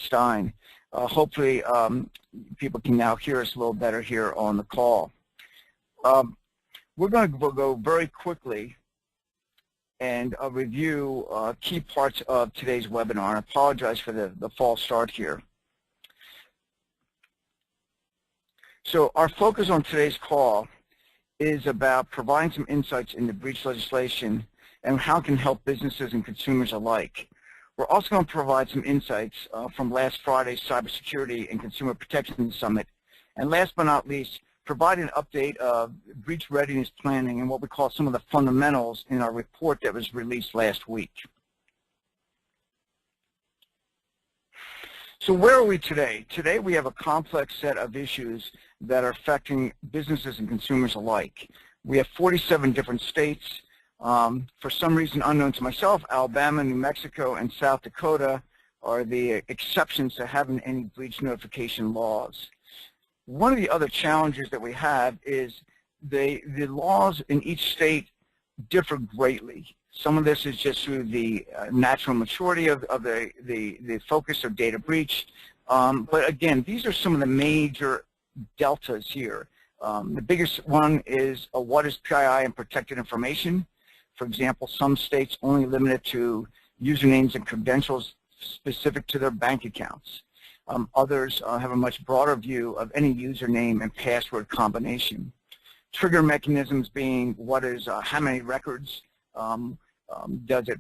Stein. Hopefully, people can now hear us a little better here on the call. We're going to go very quickly and review key parts of today's webinar. I apologize for the false start here. So our focus on today's call is about providing some insights into breach legislation and how it can help businesses and consumers alike. We're also going to provide some insights from last Friday's Cybersecurity and Consumer Protection Summit. And last but not least, provide an update of breach readiness planning and what we call some of the fundamentals in our report that was released last week. So where are we today? Today we have a complex set of issues that are affecting businesses and consumers alike. We have 47 different states. For some reason unknown to myself, Alabama, New Mexico, and South Dakota are the exceptions to having any breach notification laws. One of the other challenges that we have is the laws in each state differ greatly. Some of this is just through the natural maturity of the focus of data breach. But again, these are some of the major deltas here. The biggest one is what is PII and protected information. For example, some states only limit it to usernames and credentials specific to their bank accounts. Others have a much broader view of any username and password combination. Trigger mechanisms being what is how many records does it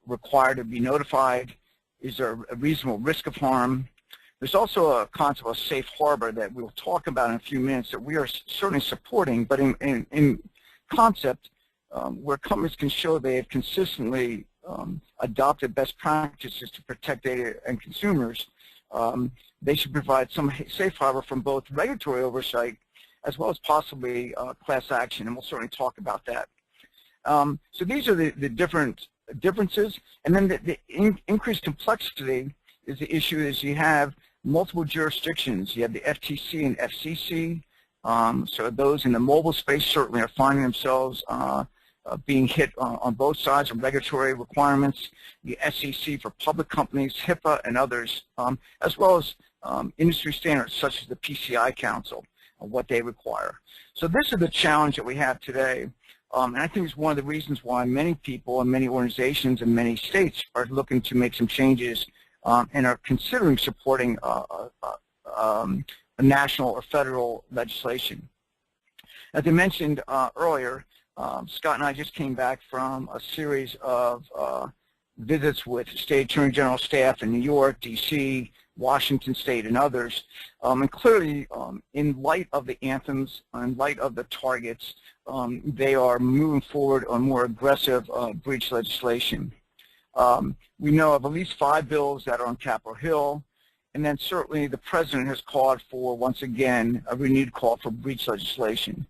require to be notified? Is there a reasonable risk of harm? There's also a concept of safe harbor that we'll talk about in a few minutes that we are certainly supporting, but in concept, where companies can show they have consistently adopted best practices to protect data and consumers, they should provide some safe harbor from both regulatory oversight as well as possibly class action, and we'll certainly talk about that. So these are the differences, and then the increased complexity is the issue is you have multiple jurisdictions. You have the FTC and FCC, so those in the mobile space certainly are finding themselves being hit on both sides of regulatory requirements, the SEC for public companies, HIPAA, and others, as well as industry standards such as the PCI Council, what they require. So this is the challenge that we have today, and I think it's one of the reasons why many people and many organizations in many states are looking to make some changes and are considering supporting a national or federal legislation. As I mentioned earlier, Scott and I just came back from a series of visits with State Attorney General staff in New York, D.C., Washington State, and others. And clearly, in light of the anthems, in light of the targets, they are moving forward on more aggressive breach legislation. We know of at least 5 bills that are on Capitol Hill, and then certainly the President has called for, once again, a renewed call for breach legislation.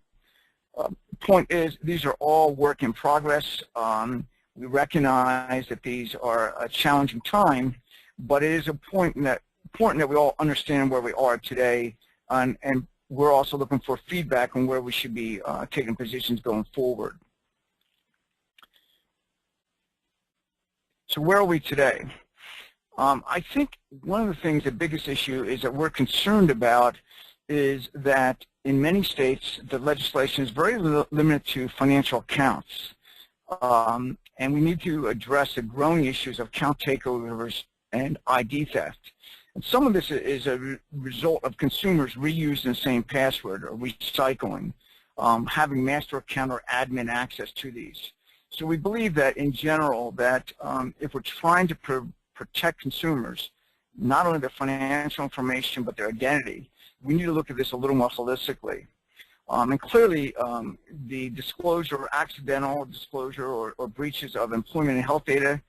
The point is, these are all work in progress. We recognize that these are a challenging time, but it is important that we all understand where we are today, and we're also looking for feedback on where we should be taking positions going forward. So where are we today? I think one of the things, the biggest issue is that we're concerned about is that in many states the legislation is very limited to financial accounts. And we need to address the growing issues of account takeovers and ID theft. And some of this is a result of consumers reusing the same password or recycling, having master account or admin access to these. So we believe that in general that if we're trying to protect consumers, not only their financial information but their identity, we need to look at this a little more holistically. And clearly, the disclosure, accidental disclosure or breaches of employment and health data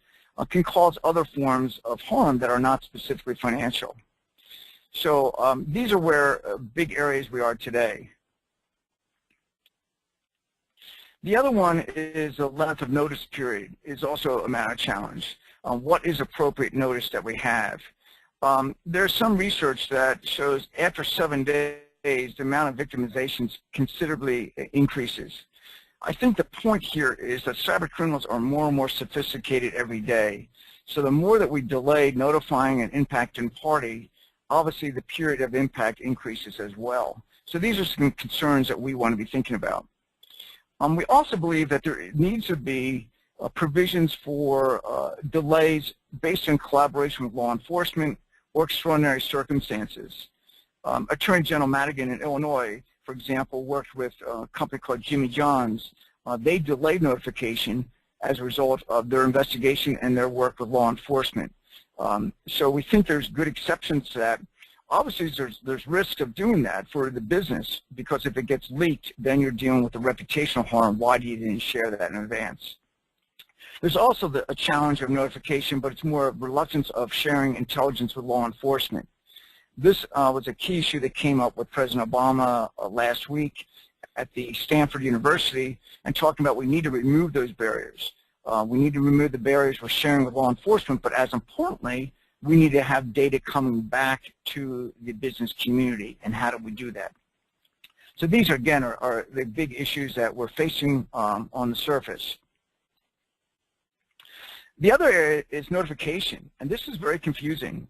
can cause other forms of harm that are not specifically financial. So these are where big areas we are today. The other one is the length of notice period is also a matter of challenge. What is appropriate notice that we have? There's some research that shows after 7 days, the amount of victimizations considerably increases. I think the point here is that cyber criminals are more and more sophisticated every day. So the more that we delay notifying an impacted party, obviously the period of impact increases as well. So these are some concerns that we want to be thinking about. We also believe that there needs to be provisions for delays based on collaboration with law enforcement or extraordinary circumstances. Attorney General Madigan in Illinois, for example, worked with a company called Jimmy John's. They delayed notification as a result of their investigation and their work with law enforcement. So we think there's good exceptions to that. Obviously, there's risk of doing that for the business, because if it gets leaked, then you're dealing with the reputational harm. Why do you didn't share that in advance? There's also a challenge of notification, but it's more a reluctance of sharing intelligence with law enforcement. This was a key issue that came up with President Obama last week at the Stanford University, and talking about we need to remove those barriers. We need to remove the barriers for sharing with law enforcement, but as importantly, we need to have data coming back to the business community, and how do we do that? So these, again, are the big issues that we're facing on the surface. The other area is notification, and this is very confusing.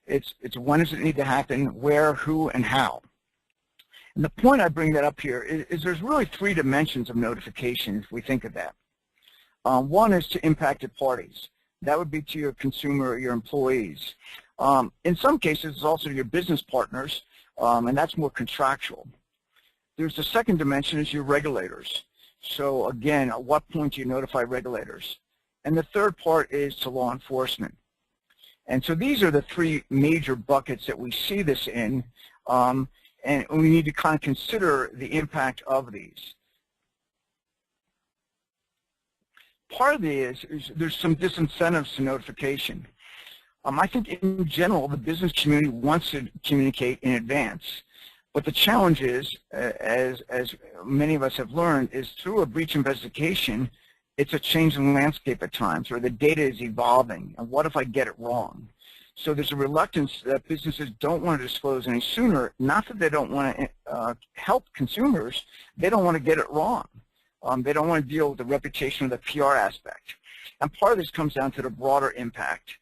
It's when does it need to happen, where, who, and how. And the point I bring that up here is there's really three dimensions of notification if we think of that. One is to impacted parties. That would be to your consumer or your employees. In some cases, it's also your business partners, and that's more contractual. There's the second dimension is your regulators. So again, at what point do you notify regulators? And the third part is to law enforcement. And so these are the three major buckets that we see this in, and we need to kind of consider the impact of these. Part of it is there's some disincentives to notification. I think in general the business community wants to communicate in advance, but the challenge is, as many of us have learned, is through a breach investigation, it's a changing landscape at times, or the data is evolving, and what if I get it wrong? So there's a reluctance that businesses don't want to disclose any sooner, not that they don't want to help consumers, they don't want to get it wrong. They don't want to deal with the reputation of the PR aspect. And part of this comes down to the broader impact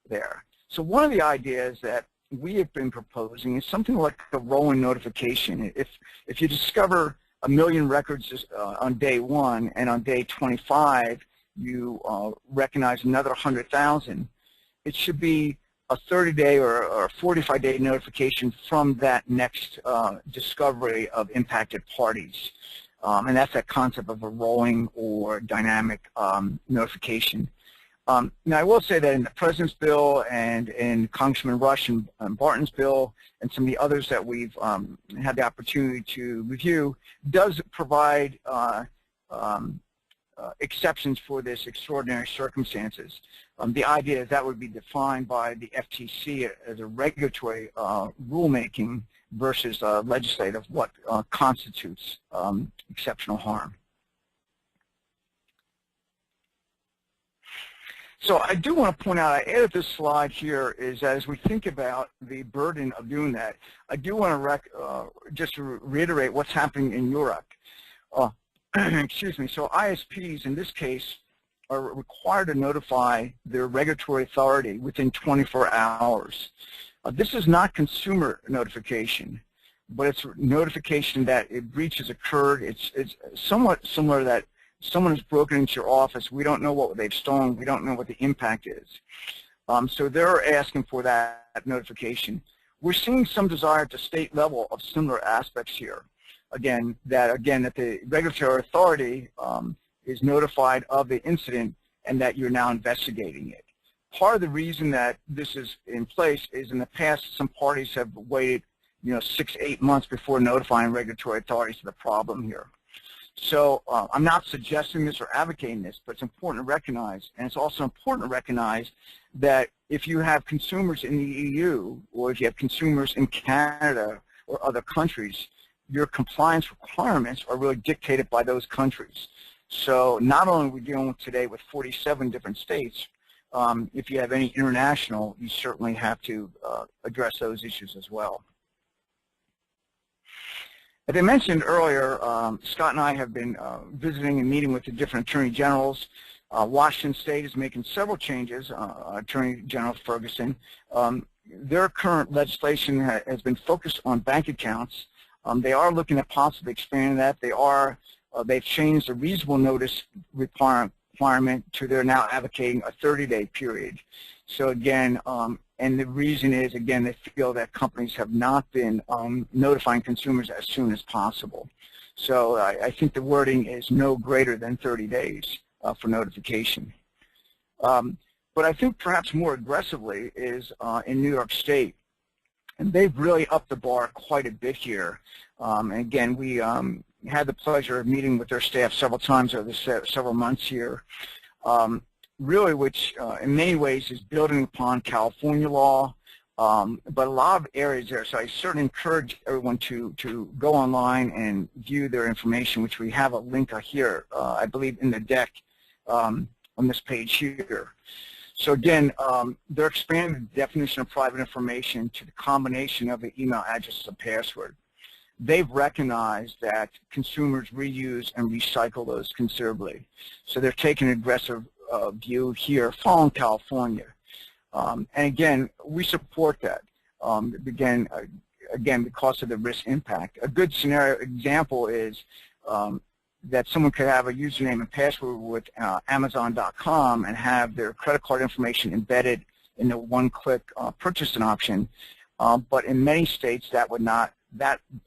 there. So one of the ideas that we have been proposing is something like a rolling notification. If you discover 1 million records on day 1, and on day 25 you recognize another 100,000, it should be a 30-day or a 45-day notification from that next discovery of impacted parties. And that's that concept of a rolling or dynamic notification. Now, I will say that in the President's bill and in Congressman Rush and Barton's bill and some of the others that we've had the opportunity to review, does provide exceptions for this extraordinary circumstances. The idea is that would be defined by the FTC as a regulatory rulemaking versus legislative, what constitutes exceptional harm. So I do want to point out, I added this slide here, is as we think about the burden of doing that, I do want to just to reiterate what's happening in Europe. Excuse me, so ISPs in this case are required to notify their regulatory authority within 24 hours. This is not consumer notification, but it's notification that a breach has occurred. It's somewhat similar that someone has broken into your office. We don't know what they've stolen. We don't know what the impact is. So they're asking for that notification. We're seeing some desire at the state level of similar aspects here. Again, that the regulatory authority is notified of the incident and that you're now investigating it. Part of the reason that this is in place is in the past some parties have waited 6 to 8 months before notifying regulatory authorities of the problem here. So I'm not suggesting this or advocating this, but it's important to recognize, and it's also important to recognize that if you have consumers in the EU or if you have consumers in Canada or other countries, your compliance requirements are really dictated by those countries. So not only are we dealing today with 47 different states, if you have any international, you certainly have to address those issues as well. As I mentioned earlier, Scott and I have been visiting and meeting with the different attorney generals. Washington State is making several changes, Attorney General Ferguson. Their current legislation has been focused on bank accounts. They are looking at possibly expanding that. They've changed the reasonable notice requirement to they're now advocating a 30-day period. So again, and the reason is, again, they feel that companies have not been notifying consumers as soon as possible. So I think the wording is no greater than 30 days for notification. But I think perhaps more aggressively is in New York State. And they've really upped the bar quite a bit here. And again, we had the pleasure of meeting with their staff several times over the several months here. Really, which in many ways is building upon California law, but a lot of areas there. So I certainly encourage everyone to go online and view their information, which we have a link here, I believe, in the deck on this page here. So again, they're expanding the definition of private information to the combination of the email address and password. They've recognized that consumers reuse and recycle those considerably. So they're taking an aggressive view here following California. And again, we support that. Again, because of the risk impact. A good scenario example is that someone could have a username and password with Amazon.com and have their credit card information embedded in the one-click purchasing option. But in many states, that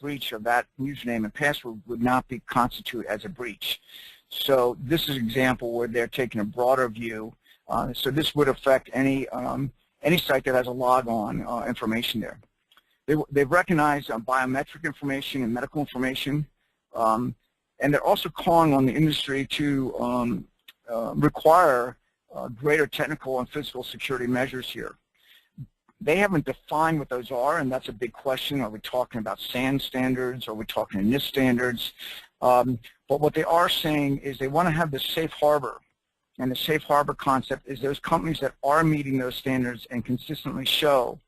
breach of that username and password would not be constituted as a breach. So this is an example where they're taking a broader view. So this would affect any site that has a log-on information there. They've recognized biometric information and medical information, and they're also calling on the industry to require greater technical and physical security measures here. They haven't defined what those are, and that's a big question. Are we talking about SAN standards? Are we talking NIST standards? But what they are saying is they want to have the safe harbor. And the safe harbor concept is those companies that are meeting those standards and consistently show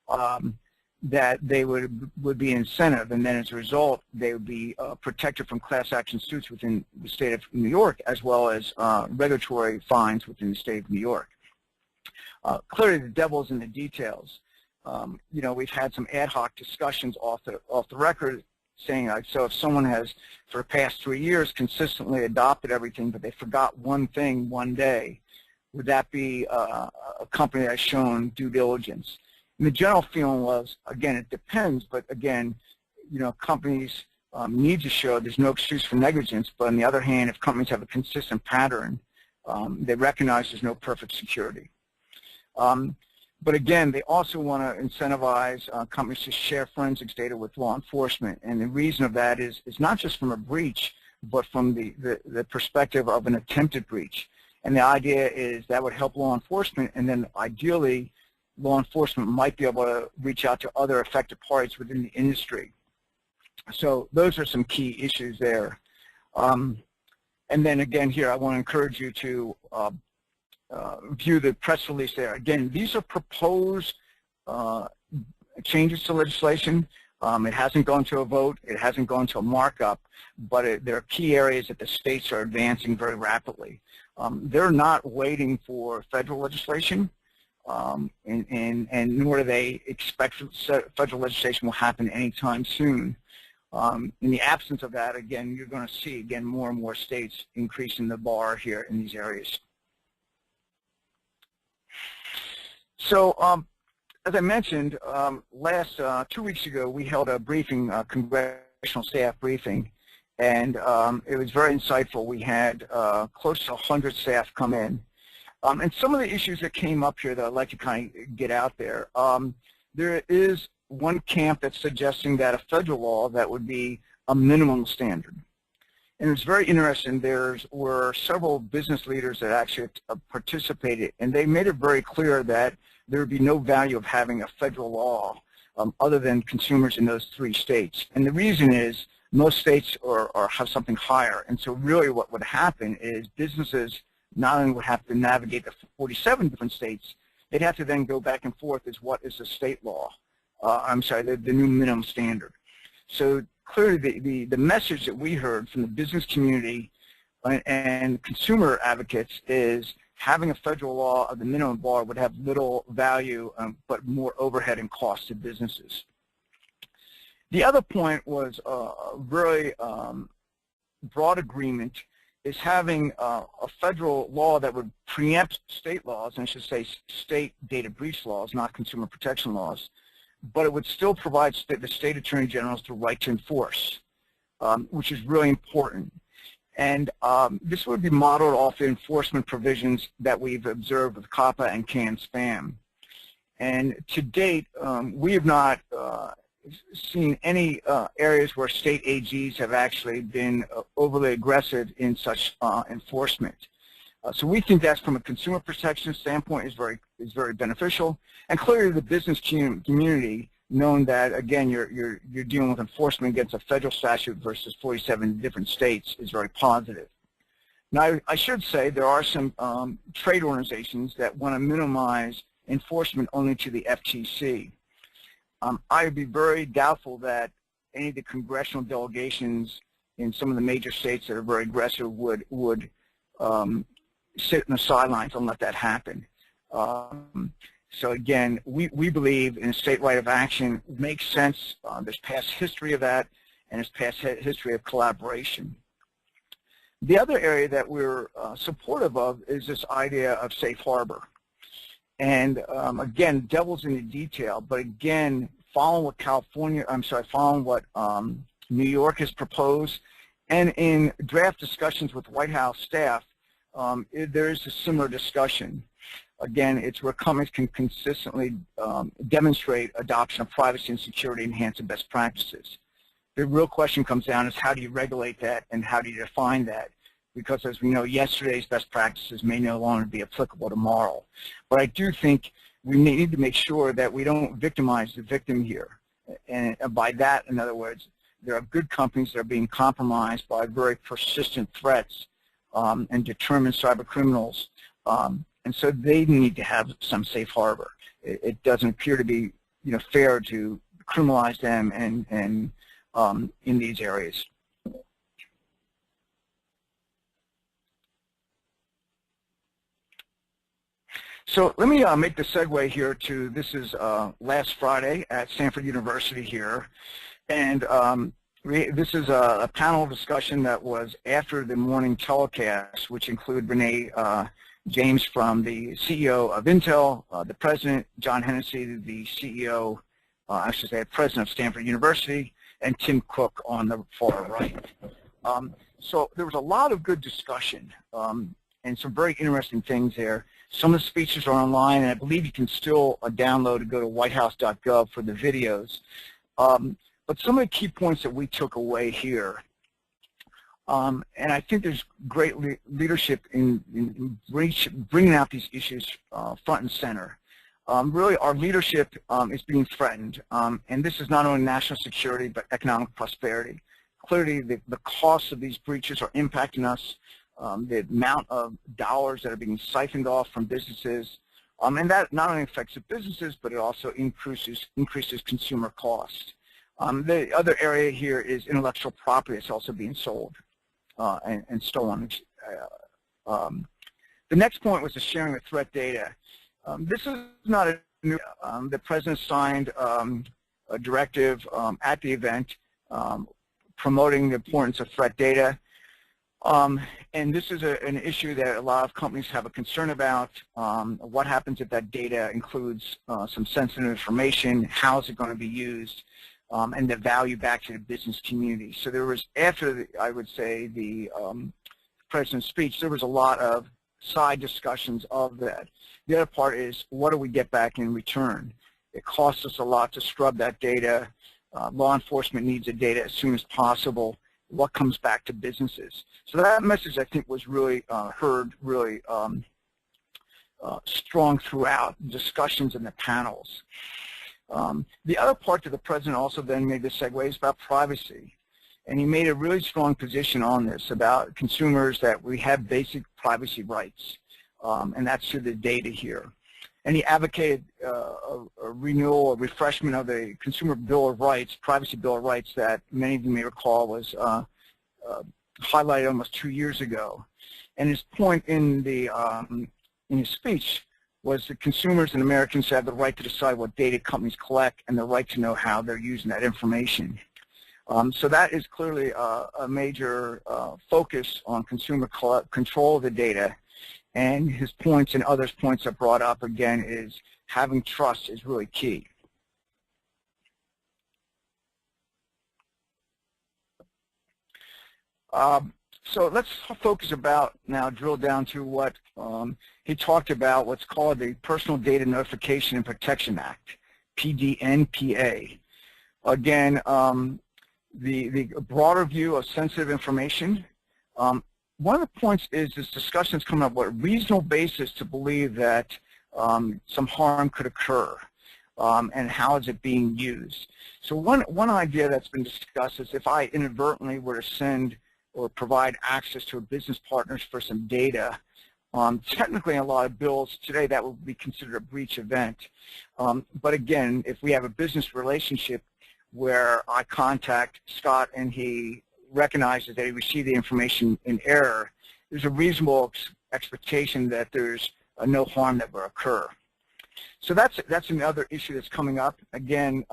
that they would be incentive, and then as a result, they would be protected from class action suits within the state of New York, as well as regulatory fines within the state of New York. Clearly, the devil's in the details. You know, we've had some ad hoc discussions off the record saying, so if someone has, for the past 3 years, consistently adopted everything, but they forgot one thing one day, would that be a company that has shown due diligence? And the general feeling was, again, it depends, but again, you know, companies need to show there's no excuse for negligence, but on the other hand, if companies have a consistent pattern, they recognize there's no perfect security. But again, they also want to incentivize companies to share forensics data with law enforcement, and the reason of that is it's not just from a breach, but from the perspective of an attempted breach. And the idea is that would help law enforcement, and then ideally, law enforcement might be able to reach out to other affected parties within the industry. So those are some key issues there. And then again here, I want to encourage you to view the press release there. Again, these are proposed changes to legislation. It hasn't gone to a vote. It hasn't gone to a markup, but there are key areas that the states are advancing very rapidly. They're not waiting for federal legislation, and nor do they expect federal legislation will happen anytime soon. In the absence of that, again, you're going to see, again, more and more states increasing the bar here in these areas. So, as I mentioned, last 2 weeks ago, we held a briefing, Congressional staff briefing, and it was very insightful. We had close to 100 staff come in. And some of the issues that came up here that I'd like to kind of get out there, there is one camp that's suggesting that a federal law that would be a minimum standard. And it's very interesting. There were several business leaders that actually participated, and they made it very clear that there would be no value of having a federal law other than consumers in those 3 states. And the reason is most states have something higher. And so really what would happen is businesses not only would have to navigate the 47 different states, they'd have to then go back and forth as what is the state law. I'm sorry, the new minimum standard. So clearly the message that we heard from the business community and consumer advocates is having a federal law of the minimum bar would have little value, but more overhead and cost to businesses. The other point was a very broad agreement is having a federal law that would preempt state laws, and I should say state data breach laws, not consumer protection laws, but it would still provide the state attorney generals the right to enforce, which is really important. And this would be modeled off the enforcement provisions that we've observed with COPPA and CAN-SPAM. And to date, we have not seen any areas where state AGs have actually been overly aggressive in such enforcement. So we think that's, from a consumer protection standpoint, is very beneficial. And clearly the business community, knowing that, again, you're dealing with enforcement against a federal statute versus 47 different states, is very positive. Now, I should say there are some trade organizations that want to minimize enforcement only to the FTC. I would be very doubtful that any of the congressional delegations in some of the major states that are very aggressive would sit in the sidelines and let that happen. So again, we believe in a state right of action. It makes sense. There's past history of that, and there's past history of collaboration. The other area that we're supportive of is this idea of safe harbor. And again, devil's in the detail, but again, following what following what New York has proposed, and in draft discussions with White House staff, there is a similar discussion. Again, it's where companies can consistently demonstrate adoption of privacy and security enhancing best practices. The real question comes down is, how do you regulate that and how do you define that? Because as we know, yesterday's best practices may no longer be applicable tomorrow. But I do think we need to make sure that we don't victimize the victim here. And by that, in other words, there are good companies that are being compromised by very persistent threats and determined cyber criminals. And so they need to have some safe harbor. It doesn't appear to be, fair to criminalize them and in these areas. So let me make the segue here to, this is last Friday at Stanford University here, and this is a panel discussion that was after the morning telecast, which included Renee James, from the CEO of Intel, the president, John Hennessy, the CEO, president of Stanford University, and Tim Cook on the far right. So there was a lot of good discussion and some very interesting things there. Some of the speeches are online, and I believe you can still download and go to whitehouse.gov for the videos. But some of the key points that we took away here, and I think there's great leadership in bringing out these issues front and center. Really, our leadership is being threatened, and this is not only national security but economic prosperity. Clearly, the costs of these breaches are impacting us, the amount of dollars that are being siphoned off from businesses, and that not only affects the businesses, but it also increases consumer costs. The other area here is intellectual property that's also being sold and stolen. The next point was the sharing of threat data. This is not a new, the president signed a directive at the event promoting the importance of threat data. And this is an issue that a lot of companies have a concern about. What happens if that data includes some sensitive information? How is it going to be used? And the value back to the business community. So there was, after I would say the president's speech, there was a lot of side discussions of that. The other part is, what do we get back in return? It costs us a lot to scrub that data. Law enforcement needs the data as soon as possible. What comes back to businesses? So that message, I think, was really heard really strong throughout discussions in the panels. The other part that the president also then made the segue is about privacy. And he made a really strong position on this about consumers, that we have basic privacy rights, and that's through the data here. and he advocated a renewal or refreshment of the Consumer Bill of Rights, Privacy Bill of Rights, that many of you may recall was highlighted almost 2 years ago. And his point in his speech was that consumers and Americans have the right to decide what data companies collect and the right to know how they're using that information. So that is clearly a major focus on consumer control of the data. And his points and others' points are brought up again is having trust is really key. So let's focus about now, drill down to what he talked about, what's called the Personal Data Notification and Protection Act, PDNPA. Again, the broader view of sensitive information. One of the points is this discussion is coming up, what reasonable basis to believe that some harm could occur, and how is it being used. So one idea that's been discussed is if I inadvertently were to send or provide access to a business partners for some data, technically in a lot of bills today that would be considered a breach event. But again, if we have a business relationship where I contact Scott and he recognizes that he received the information in error, there's a reasonable expectation that there's no harm that will occur. So that's another issue that's coming up. Again,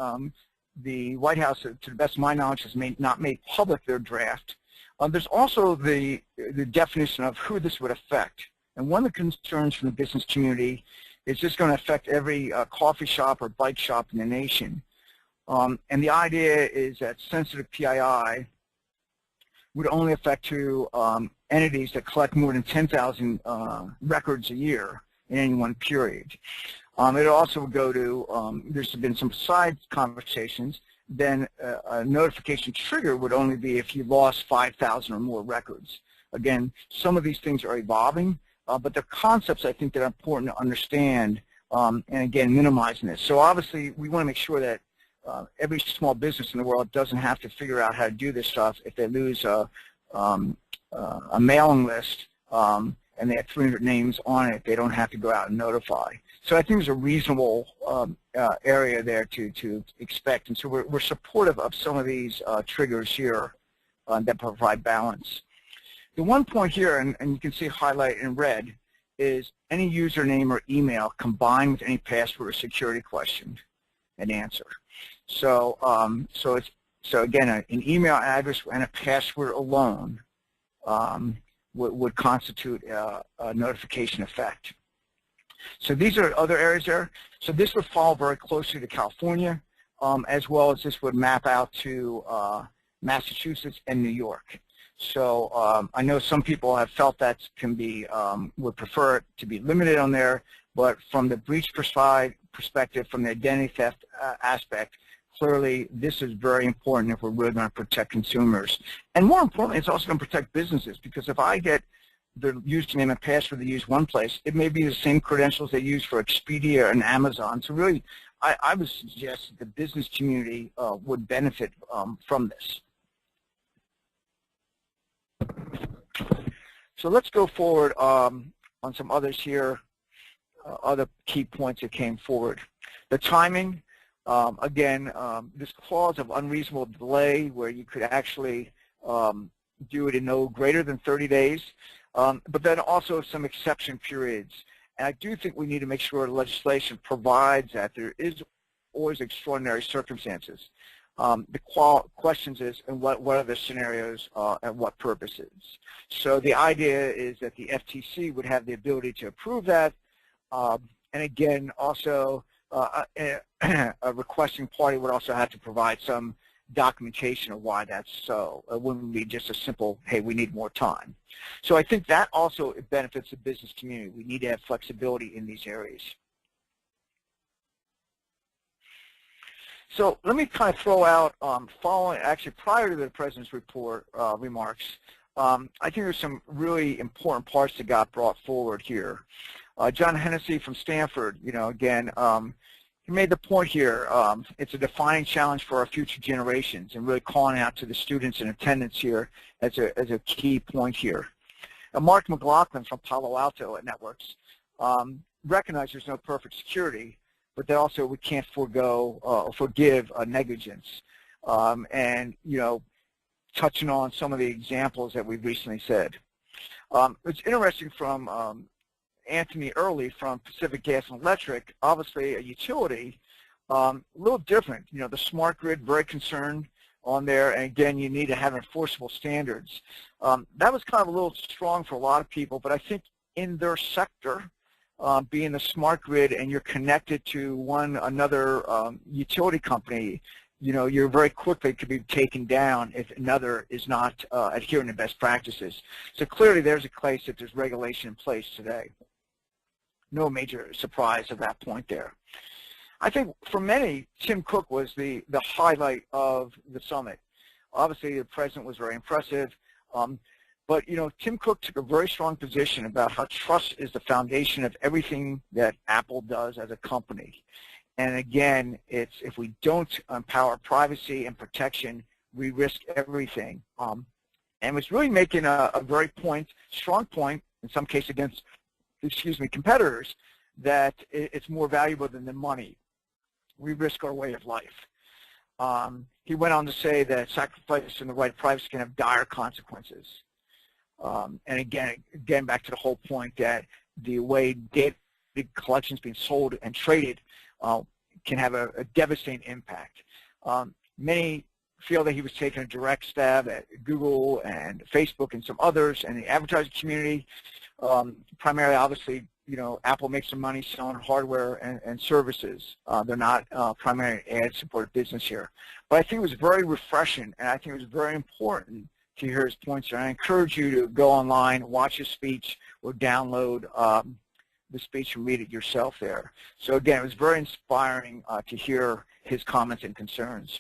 the White House, to the best of my knowledge, has not made public their draft. There's also the definition of who this would affect. And one of the concerns from the business community is this going to affect every coffee shop or bike shop in the nation. And the idea is that sensitive PII would only affect to entities that collect more than 10,000 records a year in any one period. It also would go to, there's been some side conversations, then a notification trigger would only be if you lost 5,000 or more records. Again, some of these things are evolving, but they're concepts I think that are important to understand, and again, minimizing this. So obviously, we want to make sure that every small business in the world doesn't have to figure out how to do this stuff if they lose a mailing list and they have 300 names on it. They don't have to go out and notify. So I think there's a reasonable area there to expect. And so we're supportive of some of these triggers here that provide balance. The one point here, and you can see highlighted in red, is any username or email combined with any password or security question and answer. So, so again, an email address and a password alone would constitute a notification effect. So these are other areas there. So this would fall very closely to California, as well as this would map out to Massachusetts and New York. So I know some people have felt that can be, would prefer it to be limited on there, but from the breach perspective, from the identity theft aspect, clearly this is very important if we're really going to protect consumers. And more importantly, it's also going to protect businesses, because if I get the username and password they use one place, it may be the same credentials they use for Expedia and Amazon. So really, I would suggest that the business community would benefit from this. So let's go forward on some others here, other key points that came forward. The timing, again, this clause of unreasonable delay where you could actually do it in no greater than 30 days, but then also some exception periods. And I do think we need to make sure the legislation provides that there is always extraordinary circumstances. The questions is, and what are the scenarios and what purposes? So the idea is that the FTC would have the ability to approve that, and again, also a requesting party would also have to provide some documentation of why that's so. It wouldn't be just a simple, hey, we need more time. So I think that also benefits the business community. We need to have flexibility in these areas. So let me kind of throw out, actually prior to the President's report remarks, I think there's some really important parts that got brought forward here. John Hennessy from Stanford, again, he made the point here, it's a defining challenge for our future generations, and really calling out to the students in attendance here as a key point here. Mark McLaughlin from Palo Alto Networks recognize there's no perfect security, but that also we can't forego or forgive negligence. And, you know, touching on some of the examples that we've recently said. It's interesting from Anthony Early from Pacific Gas and Electric, obviously a utility, a little different. You know, the smart grid, very concerned on there, and again, you need to have enforceable standards. That was kind of a little strong for a lot of people, but I think in their sector, being the smart grid and you're connected to another utility company, you know, you're very quickly could be taken down if another is not adhering to best practices. So clearly there's a case that there's regulation in place today. No major surprise at that point there. I think for many, Tim Cook was the highlight of the summit. Obviously the president was very impressive, but you know, Tim Cook took a very strong position about how trust is the foundation of everything that Apple does as a company. And again, it's if we don't empower privacy and protection, we risk everything. And was really making a very strong point, in some cases against, competitors, that it's more valuable than the money. We risk our way of life. He went on to say that sacrificing the right to privacy can have dire consequences. And again, back to the whole point that the way data collections being sold and traded can have a devastating impact. Many feel that he was taking a direct stab at Google and Facebook and some others and the advertising community. Primarily, obviously, you know, Apple makes some money selling hardware and services. They're not primarily ad-supported business here. But I think it was very refreshing, and I think it was very important to hear his points. And I encourage you to go online, watch his speech, or download the speech and read it yourself there. So again, it was very inspiring to hear his comments and concerns.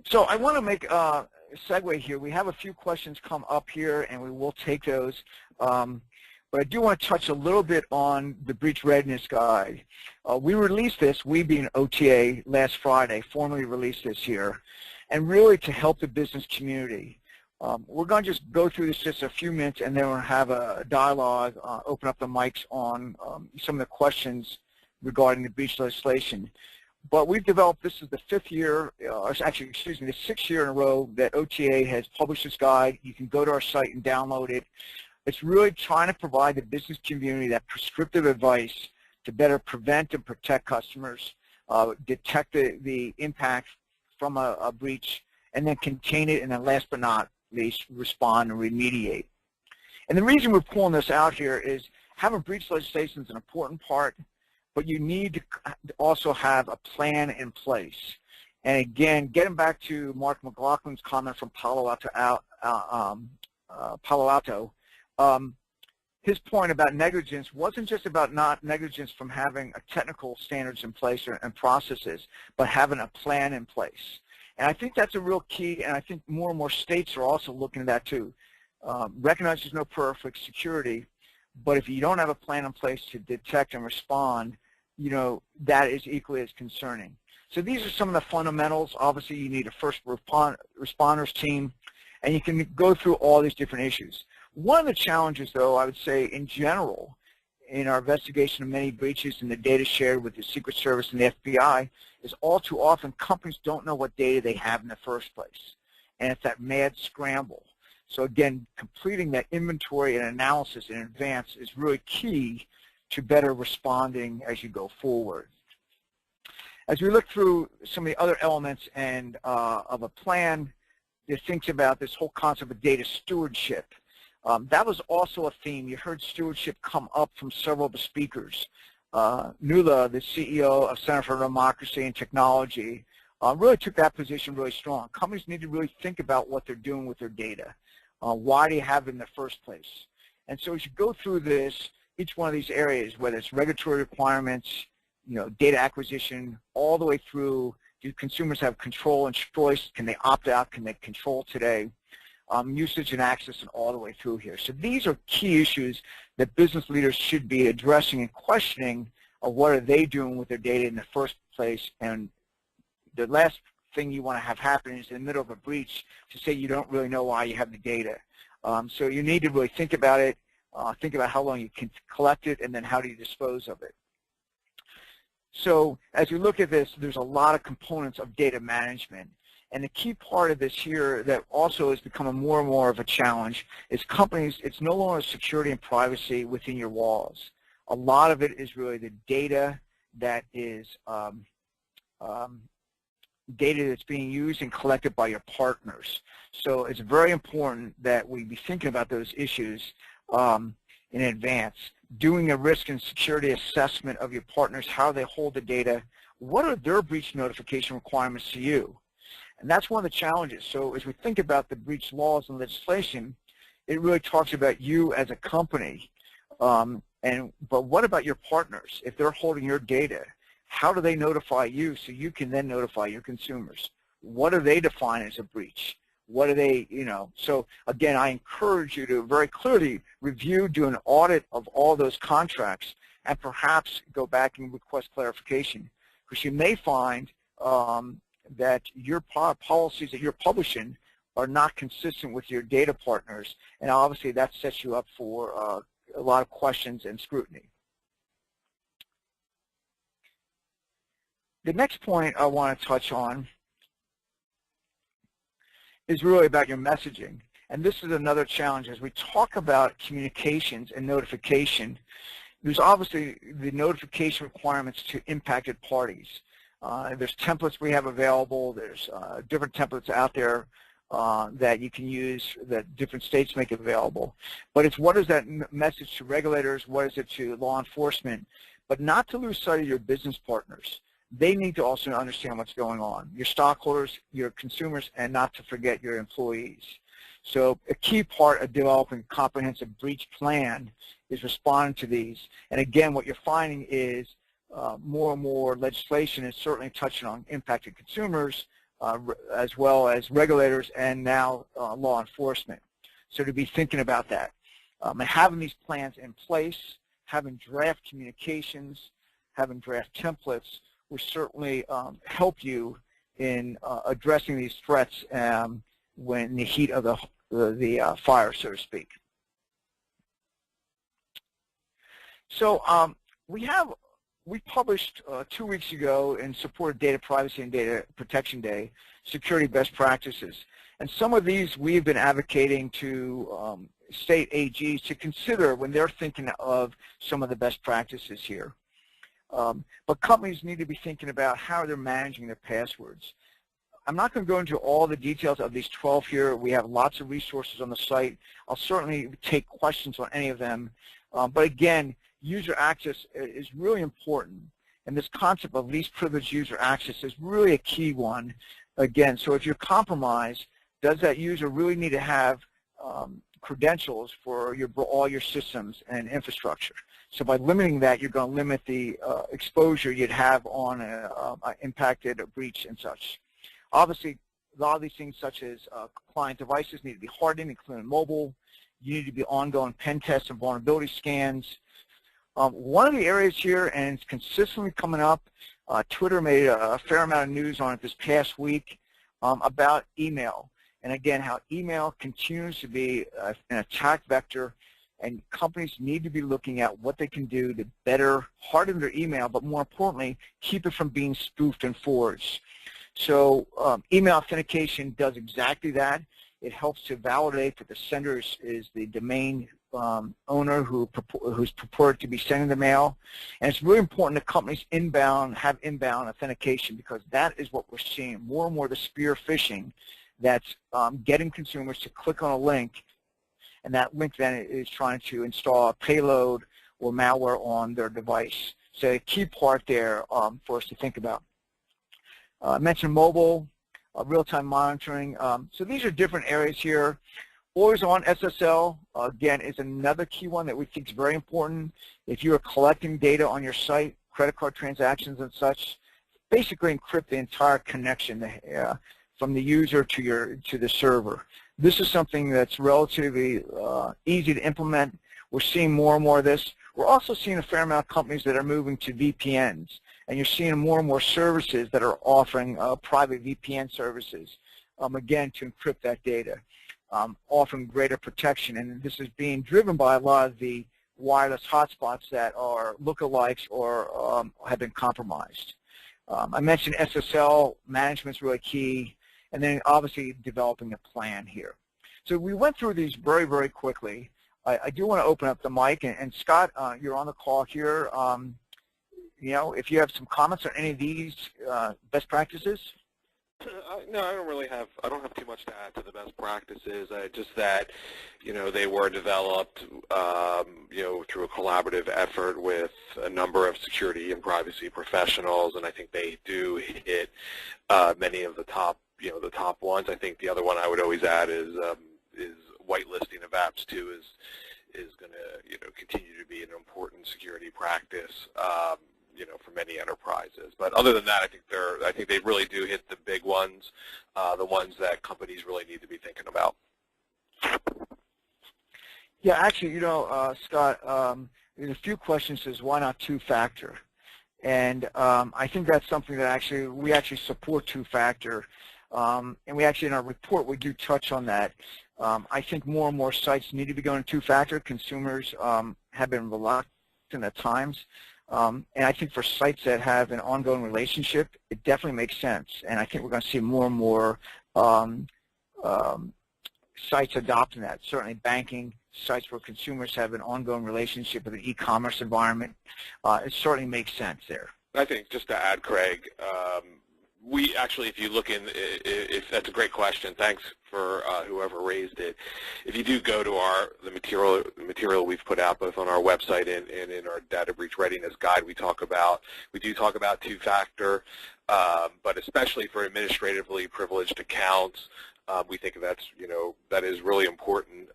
So I want to make a segue here. We have a few questions come up here, and we will take those. But I do want to touch a little bit on the breach readiness guide. We released this, we being OTA, last Friday, formally released this here, and really to help the business community. We're going to just go through this just a few minutes, and then we'll have a dialogue, open up the mics on some of the questions regarding the breach legislation. But we've developed, this is the the 6th year in a row that OTA has published this guide. You can go to our site and download it. It's really trying to provide the business community that prescriptive advice to better prevent and protect customers, detect the impact from a breach, and then contain it, and then last but not least, respond and remediate. And the reason we're pulling this out here is having breach legislation is an important part, but you need to also have a plan in place. And again, getting back to Mark McLaughlin's comment from Palo Alto, his point about negligence wasn't just about not negligence from having a technical standards in place and processes, but having a plan in place. And I think that's a real key, and I think more and more states are also looking at that too. Recognize there's no perfect security, but if you don't have a plan in place to detect and respond, you know, that is equally as concerning. So these are some of the fundamentals. Obviously, you need a first responders team, and you can go through all these different issues. One of the challenges, though, I would say in general, in our investigation of many breaches and the data shared with the Secret Service and the FBI, is all too often companies don't know what data they have in the first place. And it's that mad scramble. So again, completing that inventory and analysis in advance is really key to better responding as you go forward. As we look through some of the other elements and of a plan that thinks about this whole concept of data stewardship, that was also a theme. You heard stewardship come up from several of the speakers. Nuala, the CEO of Center for Democracy and Technology, really took that position really strong. Companies need to really think about what they're doing with their data. Why do you have it in the first place? And so as you go through this, each one of these areas, whether it's regulatory requirements, you know, data acquisition, all the way through, do consumers have control and choice? Can they opt out? Can they control today? Usage and access, and all the way through here. So these are key issues that business leaders should be addressing and questioning of what are they doing with their data in the first place. And the last thing you want to have happen is in the middle of a breach to say you don't really know why you have the data. So you need to really think about it, Think about how long you can collect it, and then how do you dispose of it. So as we look at this, there's a lot of components of data management. And the key part of this here that also is becoming more and more of a challenge is companies, it's no longer security and privacy within your walls. A lot of it is really the data that is data that's being used and collected by your partners. So it's very important that we be thinking about those issues in advance. Doing a risk and security assessment of your partners, how they hold the data, what are their breach notification requirements to you? And that's one of the challenges. So as we think about the breach laws and legislation, it really talks about you as a company. But what about your partners? If they're holding your data, how do they notify you so you can then notify your consumers? What do they define as a breach? What do they, so again, I encourage you to very clearly review, do an audit of all those contracts, and perhaps go back and request clarification, because you may find that your policies that you're publishing are not consistent with your data partners, and obviously that sets you up for a lot of questions and scrutiny. The next point I want to touch on is really about your messaging. And this is another challenge. As we talk about communications and notification, there's obviously the notification requirements to impacted parties. There's templates we have available. There's different templates out there that you can use that different states make available. But it's what is that message to regulators, what is it to law enforcement, but not to lose sight of your business partners. They need to also understand what's going on, your stockholders, your consumers, and not to forget your employees. So a key part of developing a comprehensive breach plan is responding to these. And again, what you're finding is more and more legislation is certainly touching on impacted consumers as well as regulators and now law enforcement. So to be thinking about that. And having these plans in place, having draft communications, having draft templates will certainly help you in addressing these threats when in the heat of the fire, so to speak. So we published 2 weeks ago in support of Data Privacy and Data Protection Day, security best practices. And some of these we've been advocating to state AGs to consider when they're thinking of some of the best practices here. But companies need to be thinking about how they're managing their passwords. I'm not going to go into all the details of these 12 here. We have lots of resources on the site. I'll certainly take questions on any of them. But again, user access is really important. And this concept of least privileged user access is really a key one. Again, so if you're compromised, does that user really need to have credentials for all your systems and infrastructure? So by limiting that, you're going to limit the exposure you'd have on an impacted breach and such. Obviously, a lot of these things such as client devices need to be hardened, including mobile. You need to be ongoing pen tests and vulnerability scans. One of the areas here, and it's consistently coming up, Twitter made a fair amount of news on it this past week about email. And again, how email continues to be an attack vector, and companies need to be looking at what they can do to better harden their email, but more importantly, keep it from being spoofed and forged. So email authentication does exactly that. It helps to validate that the sender is the domain owner who's purported to be sending the mail. And it's really important that companies have inbound authentication, because that is what we're seeing. More and more the spear phishing that's getting consumers to click on a link, and that link then is trying to install a payload or malware on their device. So a key part there for us to think about. I mentioned mobile, real-time monitoring. So these are different areas here. Always on SSL, again, is another key one that we think is very important. If you are collecting data on your site, credit card transactions and such, basically encrypt the entire connection from the user to the server. This is something that's relatively easy to implement. We're seeing more and more of this. We're also seeing a fair amount of companies that are moving to VPNs, and you're seeing more and more services that are offering private VPN services, again, to encrypt that data. offering greater protection, and this is being driven by a lot of the wireless hotspots that are lookalikes or have been compromised. I mentioned SSL management is really key, and then obviously developing a plan here. So we went through these very, very quickly. I do want to open up the mic, and Scott, you're on the call here. You know, if you have some comments on any of these best practices. No, I don't have too much to add to the best practices. Just that, you know, they were developed, you know, through a collaborative effort with a number of security and privacy professionals, and I think they do hit many of the top, you know, the top ones. I think the other one I would always add is whitelisting of apps too is going to, you know, continue to be an important security practice. You know, for many enterprises. But other than that, I think they really do hit the big ones, the ones that companies really need to be thinking about. Yeah, actually, you know, Scott, there's a few questions. Says why not two-factor? And I think that's something that we actually support two-factor, and we actually in our report we do touch on that. I think more and more sites need to be going two-factor. Consumers have been reluctant at times. And I think for sites that have an ongoing relationship, it definitely makes sense. And I think we're going to see more and more sites adopting that. Certainly banking, sites where consumers have an ongoing relationship with an e-commerce environment, it certainly makes sense there. I think just to add, Craig, we actually, if you look in, if that's a great question, thanks for whoever raised it. If you do go to the material we've put out both on our website and in our data breach readiness guide, we do talk about two-factor, but especially for administratively privileged accounts, we think that's, you know, that is really important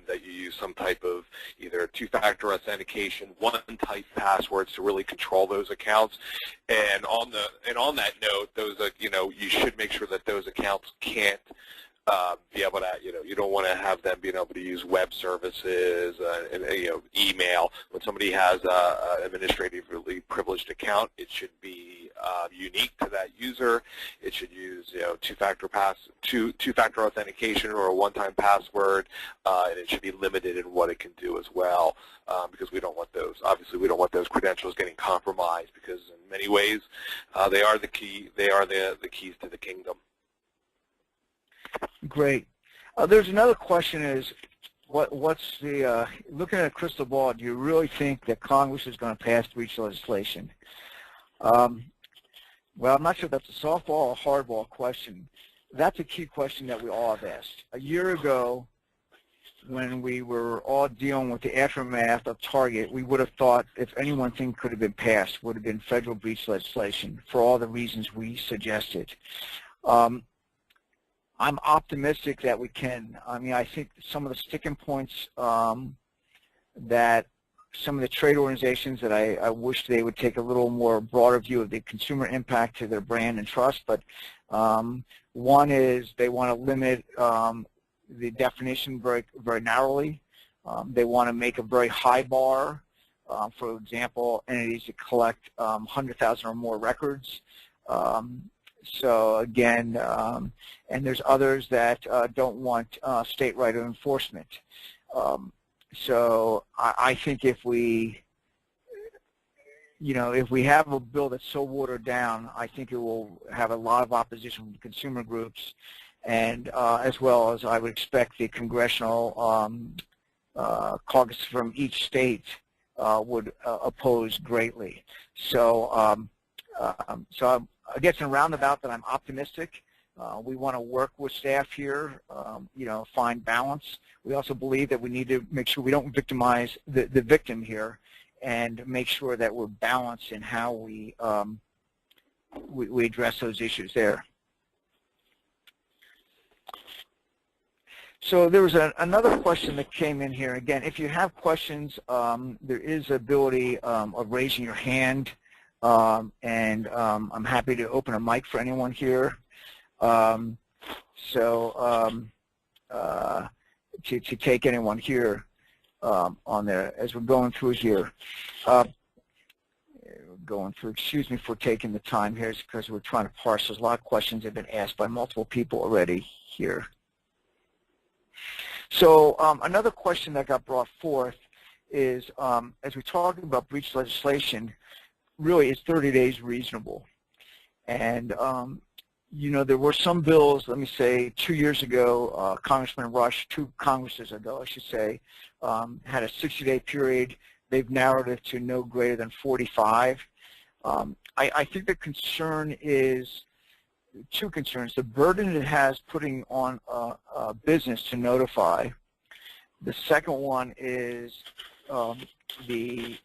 that you use some type of either two-factor authentication, one-type passwords to really control those accounts. And on that note, those you know, you should make sure that those accounts can't be able to, you know, you don't want to have them being able to use web services and you know, email. When somebody has an administratively privileged account, it should be unique to that user. It should use, you know, two-factor authentication or a one-time password, and it should be limited in what it can do as well, because we don't want those. Obviously, we don't want those credentials getting compromised, because in many ways they are the key. They are the keys to the kingdom. Great. There's another question is, what's the, looking at a crystal ball, do you really think that Congress is going to pass breach legislation? Well, I'm not sure if that's a softball or a hardball question. That's a key question that we all have asked. A year ago, when we were all dealing with the aftermath of Target, we would have thought if any one thing could have been passed, would have been federal breach legislation for all the reasons we suggested. I'm optimistic that we can. I mean, I think some of the sticking points that some of the trade organizations that I wish they would take a little more broader view of the consumer impact to their brand and trust, but one is they want to limit the definition very, very narrowly. They want to make a very high bar, for example, entities that collect 100,000 or more records. So again, and there's others that don't want state right of enforcement. So I think if we, you know, if we have a bill that's so watered down, I think it will have a lot of opposition from consumer groups, and as well as I would expect the Congressional caucus from each state would oppose greatly. So, so I guess in a roundabout that I'm optimistic. We want to work with staff here, you know, find balance. We also believe that we need to make sure we don't victimize the victim here, and make sure that we're balanced in how we address those issues there. So there was another question that came in here. Again, if you have questions, there is the ability of raising your hand, and I'm happy to open a mic for anyone here. To take anyone here on there as we're going through here. Excuse me for taking the time here, because we're trying to parse. There's a lot of questions that have been asked by multiple people already here. So another question that got brought forth is, as we talk about breach legislation, really is 30 days reasonable? And you know, there were some bills, let me say 2 years ago, Congressman Rush, 2 Congresses ago, I should say, had a 60-day period. They've narrowed it to no greater than 45. I think the concern is 2 concerns. The burden it has putting on a business to notify. The second one is the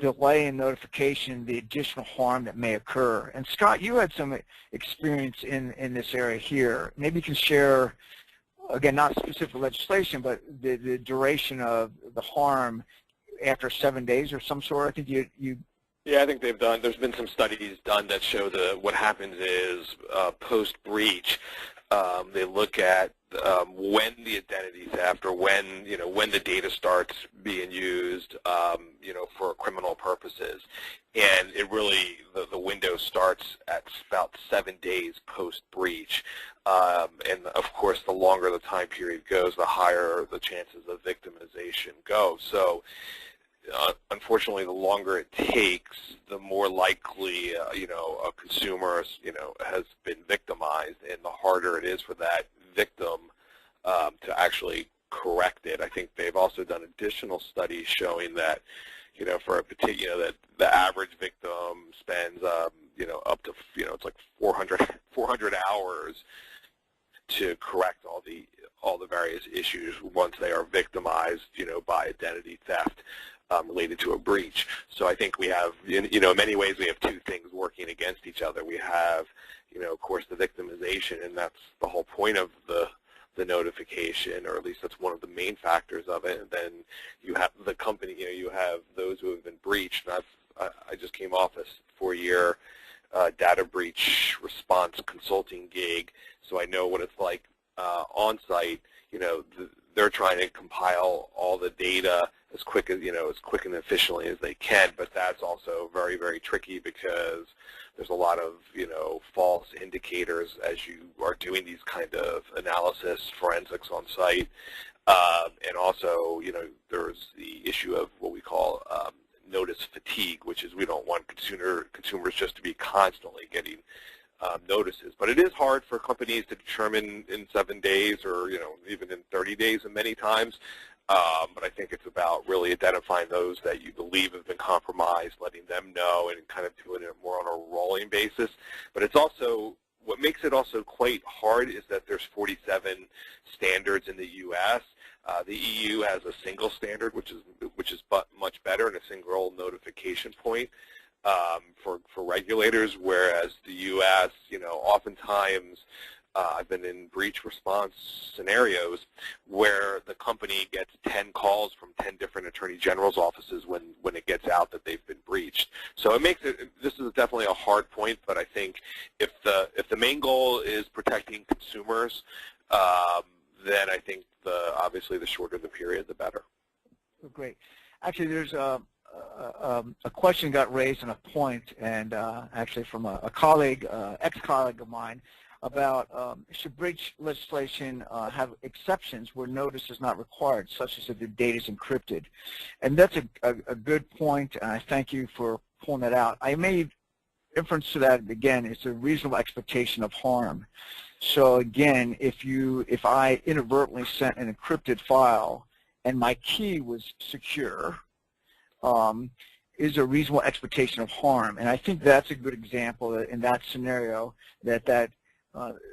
delay in notification, the additional harm that may occur. And Scott, you had some experience in this area here. Maybe you can share, again, not specific legislation, but the duration of the harm after 7 days or some sort. I think you Yeah, I think there's been some studies done that show what happens is post-breach, they look at when the identity theft or when the data starts being used, for criminal purposes. And it really, the window starts at about 7 days post-breach. And of course, the longer the time period goes, the higher the chances of victimization go. So unfortunately, the longer it takes, the more likely, a consumer, has been victimized, and the harder it is for that victim to actually correct it. I think they've also done additional studies showing that, for a particular, that the average victim spends, up to, it's like 400 hours to correct all the various issues once they are victimized, by identity theft. Related to a breach. So I think we have, in many ways, we have 2 things working against each other. We have, of course, the victimization, and that's the whole point of the notification, or at least that's one of the main factors of it. And then you have the company, you have those who have been breached. And I just came off a 4-year data breach response consulting gig, so I know what it's like on site. They're trying to compile all the data as quick and efficiently as they can, but that's also very, very tricky because there's a lot of, false indicators as you are doing these kind of analysis, forensics on site. And also, there's the issue of what we call notice fatigue, which is we don't want consumers just to be constantly getting notices. But it is hard for companies to determine in 7 days or, even in 30 days and many times. But I think it's about really identifying those that you believe have been compromised, letting them know, and kind of doing it more on a rolling basis. But it's also, what makes it also quite hard is that there's 47 standards in the U.S. The EU has a single standard, which is much better, and a single notification point for regulators, whereas the U.S., oftentimes I've been in breach response scenarios where the company gets 10 calls from 10 different attorney general's offices when it gets out that they've been breached. So it makes it, this is definitely a hard point, but I think if the main goal is protecting consumers, then I think obviously the shorter the period, the better. Great. Actually, there's a question got raised on a point, and actually from a colleague, ex-colleague of mine, about should breach legislation have exceptions where notice is not required, such as if the data is encrypted. And that's a good point, and I thank you for pulling that out. I made inference to that, again, it's a reasonable expectation of harm. So again, if I inadvertently sent an encrypted file and my key was secure, is a reasonable expectation of harm. And I think that's a good example in that scenario that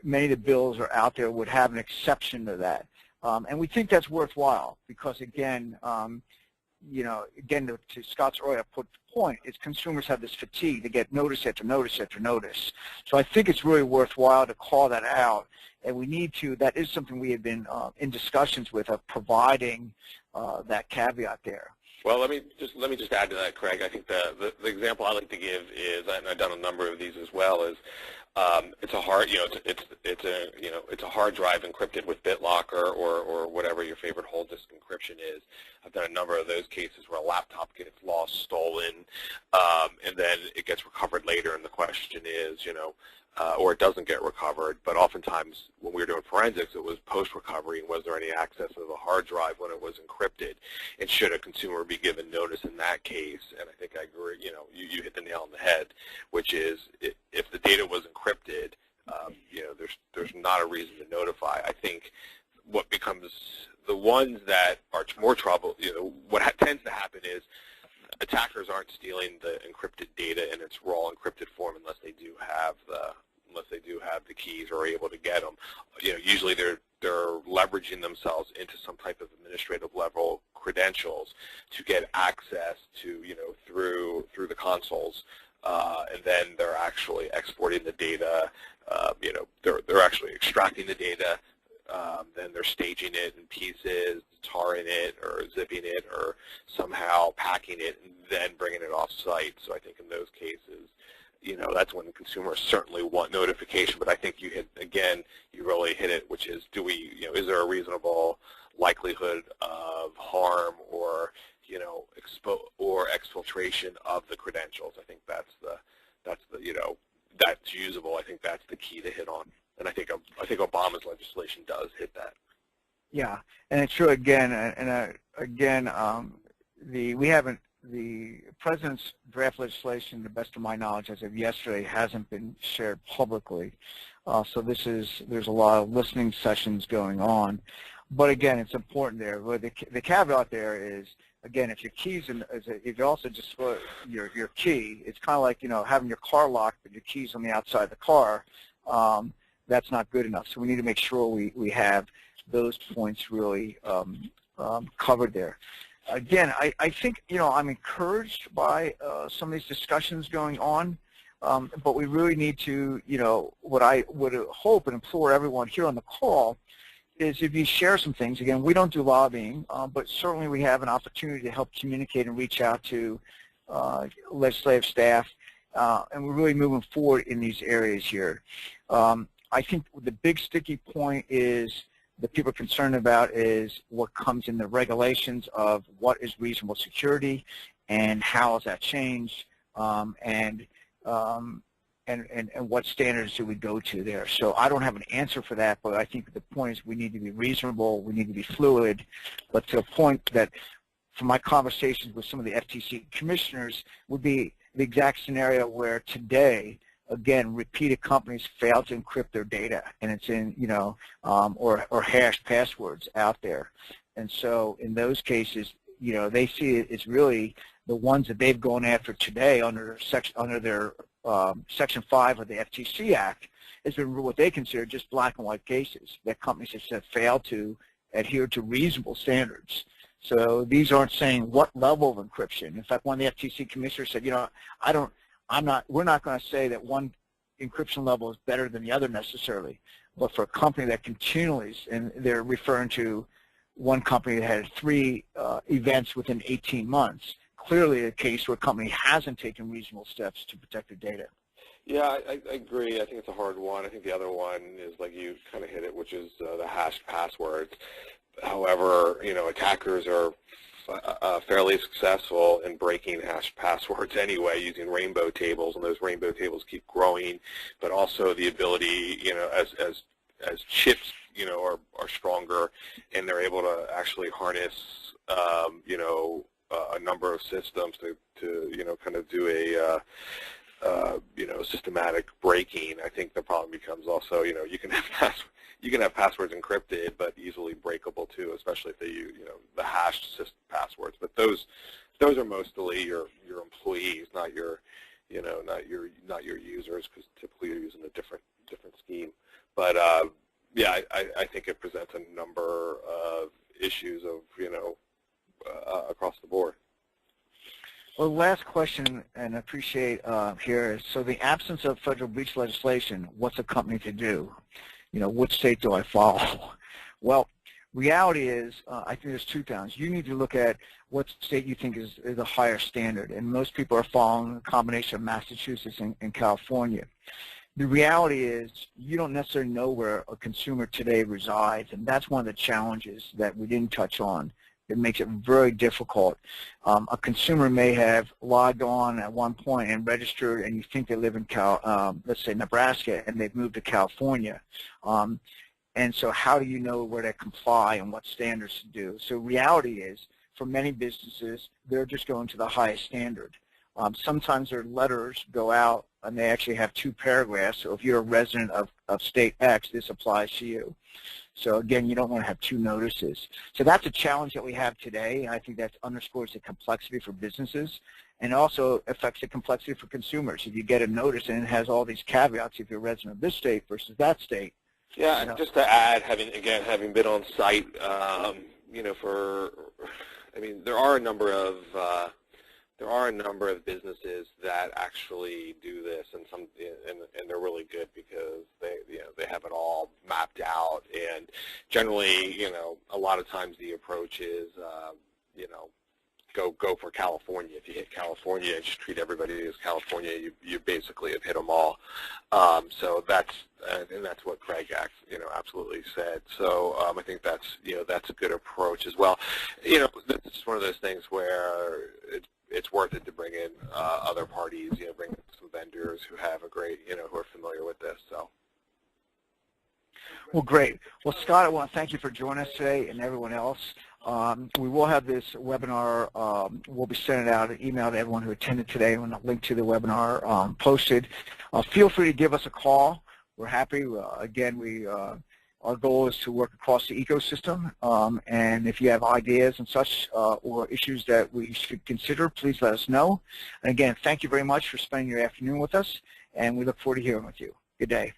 many of the bills are out there would have an exception to that. And we think that's worthwhile because, again, again, to Scott's earlier point, is consumers have this fatigue. They get notice after notice after notice. So I think it's really worthwhile to call that out. And we need to, that is something we have been in discussions with, of providing that caveat there. Well, let me just add to that, Craig. I think the example I like to give is, and I've done a number of these as well, is it's a hard, it's a hard drive encrypted with BitLocker or whatever your favorite whole disk encryption is. I've done a number of those cases where a laptop gets lost, stolen, and then it gets recovered later. And the question is, or it doesn't get recovered. But oftentimes when we were doing forensics, it was post-recovery, and was there any access to the hard drive when it was encrypted, and should a consumer be given notice in that case? And I think I agree, you hit the nail on the head, which is if the data was encrypted, there's not a reason to notify. I think what becomes the ones that are more trouble, what tends to happen is attackers aren't stealing the encrypted data in its raw encrypted form unless they do have the keys or are able to get them. Usually they're leveraging themselves into some type of administrative level credentials to get access to through the consoles, and then they're actually exporting the data. They're actually extracting the data. Then they're staging it in pieces, tarring it or zipping it or somehow packing it and then bringing it off site. So I think in those cases, that's when consumers certainly want notification. But I think you really hit it, which is, is there a reasonable likelihood of harm or exfiltration of the credentials? I think that's usable. I think that's the key to hit on. And I think Obama's legislation does hit that. Yeah, and it's true again. The president's draft legislation, to the best of my knowledge, as of yesterday, hasn't been shared publicly. So there's a lot of listening sessions going on. But again, it's important there. But the caveat there is, again, if your keys if you also just your key, it's kind of like having your car locked but your keys on the outside of the car. That's not good enough. So we need to make sure we have those points really covered there. Again, I think I'm encouraged by some of these discussions going on, but we really need to what I would hope and implore everyone here on the call is if you share some things. Again, we don't do lobbying, but certainly we have an opportunity to help communicate and reach out to legislative staff, and we're really moving forward in these areas here. I think the big sticky point is that people are concerned about is what comes in the regulations of what is reasonable security and how has that changed, and what standards do we go to there. So I don't have an answer for that, but I think the point is we need to be reasonable, we need to be fluid, but to a point that from my conversations with some of the FTC commissioners would be the exact scenario where today, again, repeated companies fail to encrypt their data, and it's in, or hashed passwords out there. And so in those cases, they see it's really the ones that they've gone after today under their Section 5 of the FTC Act has been what they consider just black and white cases that companies have said fail to adhere to reasonable standards. So these aren't saying what level of encryption. In fact, one of the FTC commissioners said, we're not going to say that one encryption level is better than the other necessarily, but for a company that continually, and they're referring to one company that had 3 events within 18 months, clearly a case where a company hasn't taken reasonable steps to protect their data. Yeah, I agree. I think it's a hard one. I think the other one is, like you kind of hit it, which is the hashed passwords. However, attackers are fairly successful in breaking hashed passwords anyway, using rainbow tables, and those rainbow tables keep growing. But also the ability, as chips, are stronger, and they're able to actually harness, a number of systems to kind of do a systematic breaking. I think the problem becomes also, you can have passwords encrypted, but easily breakable too, especially if they use, the hashed passwords. But those are mostly your employees, not your users, because typically you're using a different scheme. But yeah, I think it presents a number of issues of across the board. Well, the last question, and I appreciate here is, so the absence of federal breach legislation, what's a company to do? Which state do I follow? Well, reality is, I think there's 2 things. You need to look at what state you think is a higher standard, and most people are following a combination of Massachusetts and California. The reality is you don't necessarily know where a consumer today resides, and that's one of the challenges that we didn't touch on, It makes it very difficult. A consumer may have logged on at one point and registered, and you think they live in let's say Nebraska, and they've moved to California. And so how do you know where to comply and what standards to do? So reality is, for many businesses, they're just going to the highest standard. Sometimes their letters go out and they actually have 2 paragraphs. So if you're a resident of state X, this applies to you. So again, you don't want to have 2 notices. So that's a challenge that we have today, and I think that underscores the complexity for businesses, and also affects the complexity for consumers. If you get a notice and it has all these caveats, if you're a resident of this state versus that state. Yeah, and just to add, having been on site, there are a number of businesses that actually do this, and they're really good because they have it all mapped out. And generally, a lot of times the approach is, go for California. If you hit California and just treat everybody as California, you basically have hit them all. So that's what Craig absolutely said. So I think that's a good approach as well. It's one of those things where it's worth it to bring in other parties. Bring in some vendors who have who are familiar with this. So. Well, great. Well, Scott, I want to thank you for joining us today, and everyone else. We will have this webinar. We'll be sending out an email to everyone who attended today, and a link to the webinar posted. Feel free to give us a call. We're happy. Again, our goal is to work across the ecosystem, and if you have ideas and such or issues that we should consider, please let us know. And again, thank you very much for spending your afternoon with us, and we look forward to hearing with you. Good day.